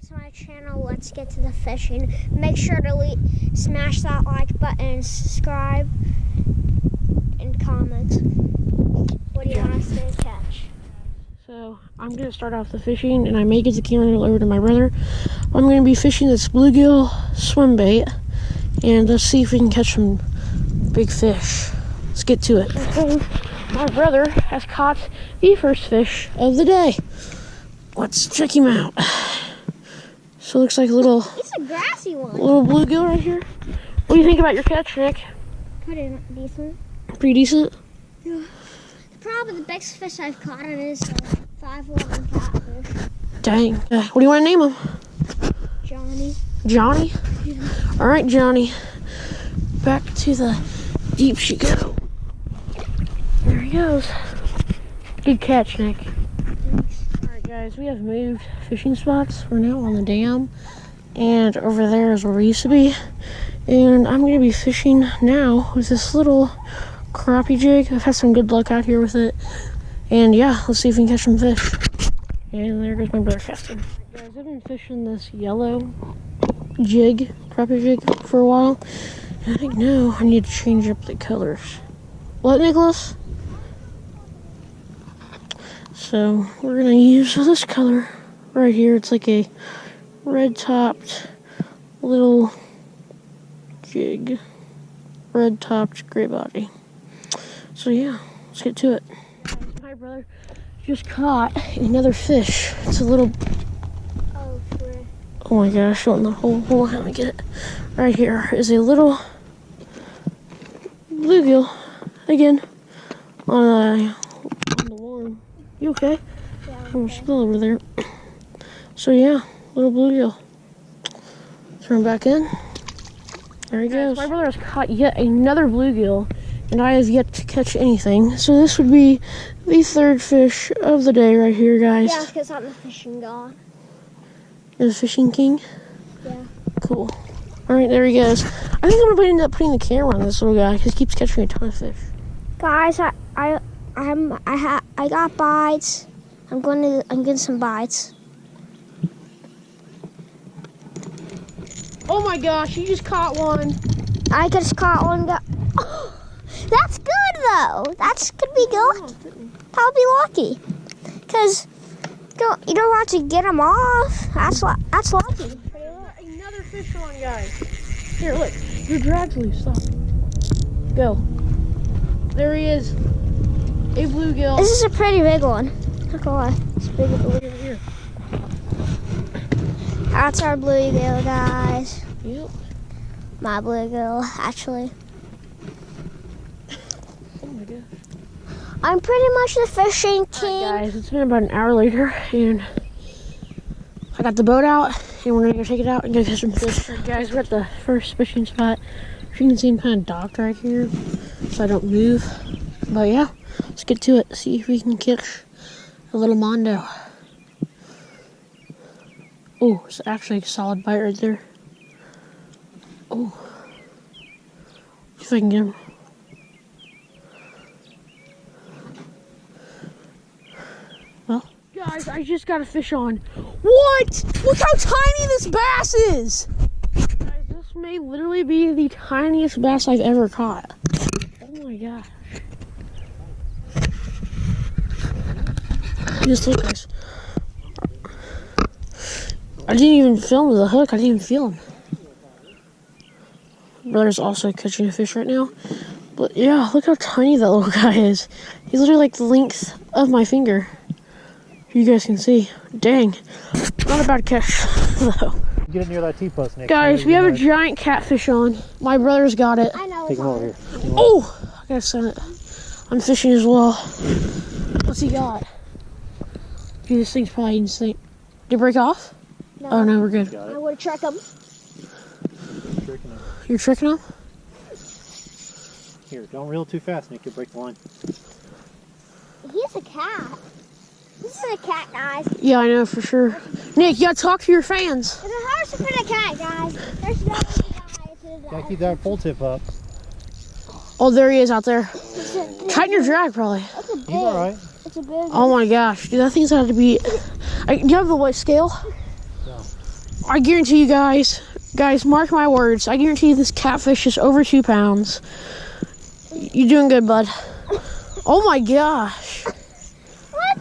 to my channel. Let's get to the fishing. Make sure to smash that like button and subscribe and comment. What do you want us to catch? So I'm gonna start off the fishing, and I may get the camera over to my brother. I'm gonna be fishing this bluegill swim bait, and let's see if we can catch some big fish. Let's get to it. Okay. My brother has caught the first fish of the day. Let's check him out. So it looks like a little, It's a grassy one. little bluegill right here. What do you think about your catch, Nick? Pretty decent. Pretty decent? Yeah. Probably the biggest fish I've caught on is a 5'11" catfish. Dang. What do you want to name him? Johnny. Johnny? Yeah. All right, Johnny. Back to the deep you go. There he goes. Good catch, Nick. Thanks. All right, guys, we have moved fishing spots. We're now on the dam, and over there is where we used to be. And I'm going to be fishing now with this little crappie jig. I've had some good luck out here with it. And yeah, let's see if we can catch some fish. And there goes my brother casting. Right, guys, I've been fishing this yellow jig, crappie jig, for a while. And I think now I need to change up the colors. What, Nicholas? So we're going to use this color right here. It's like a red-topped little jig. Red-topped gray body. So yeah, let's get to it. My brother just caught another fish. It's a little... Oh, sure. Oh my gosh, on the whole, hold on, let me get it. Right here is a little bluegill. Again, on the worm. You okay? Yeah, I'm gonna spill over there. So yeah, little bluegill. Throw him back in. There he goes. My brother has caught yet another bluegill, and I have yet to catch anything. So this would be the third fish of the day right here, guys. Yeah, because I'm the fishing god. You're the fishing king? Yeah. Cool. All right, there he goes. I think I'm gonna end up putting the camera on this little guy because he keeps catching a ton of fish. Guys, I got bites. I'm getting some bites. Oh my gosh, you just caught one. I just caught one. Oh, that's good though. That's could be good. Probably lucky, cause you don't have to get them off. That's lucky. Another fish on, guys. Here, look. Your drag's loose. Stop. Go. There he is. A bluegill. This is a pretty big one. Not gonna lie. It's big. Look over here. That's our bluegill, guys. Yep. My bluegill, actually. Oh my gosh. I'm pretty much the fishing king. Alright, guys, it's been about an hour later, and I got the boat out, and we're gonna go take it out and go catch some fish. Alright, guys, we're at the first fishing spot. As you can see, I'm kind of docked right here, so I don't move. But yeah, let's get to it. See if we can catch a little mondo. Oh, it's actually a solid bite right there. Oh, see if I can get him. Well, guys, I just got a fish on. What? Look how tiny this bass is! Guys, this may literally be the tiniest bass I've ever caught. Oh my gosh. Just look, guys. I didn't even film the hook. I didn't even feel him. Brother's also catching a fish right now. But yeah, look how tiny that little guy is. He's literally like the length of my finger. You guys can see. Dang. Not a bad catch, though. Get it near that T-post, Nick. Guys, we have a giant catfish on. My brother's got it. I know. Take him over here. Oh! I gotta send it. I'm fishing as well. What's he got? Dude, this thing's probably insane. Did it break off? No. Oh, no, we're good. Got I it. would trick him. Tricking him. You're tricking him? Here, don't reel too fast, Nick. You'll break the line. He's a cat. This is a cat, guys. Yeah, I know for sure. Nick, you gotta talk to your fans. It's a horse for the cat, guys. There's no guys. Gotta keep that pole tip up. Oh, there he is out there. Tighten your drag, probably. That's a big. He's alright. It's a big. Oh my gosh, dude, that thing's had to be. Do you have the white scale? No. I guarantee you guys, mark my words. I guarantee you this catfish is over 2 pounds. You're doing good, bud. Oh my gosh.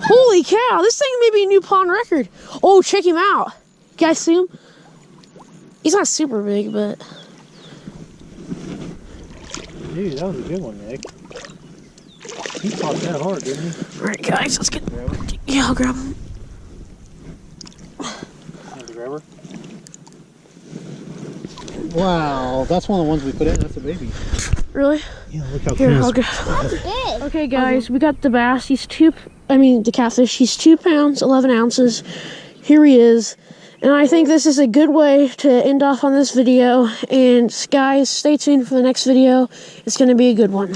Holy cow, this thing may be a new pond record. Oh, check him out. You guys see him? He's not super big, but... Dude, that was a good one, Nick. He fought that hard, didn't he? Alright, guys, let's get... Yeah, I'll grab him. Want to grab her? Wow, that's one of the ones we put in. That's a baby. Really? Yeah, look how Here, crisp. I'll grab That's big. Okay, guys, we got the bass. He's the catfish. He's 2 pounds, 11 ounces. Here he is. And I think this is a good way to end off on this video. And guys, stay tuned for the next video. It's going to be a good one.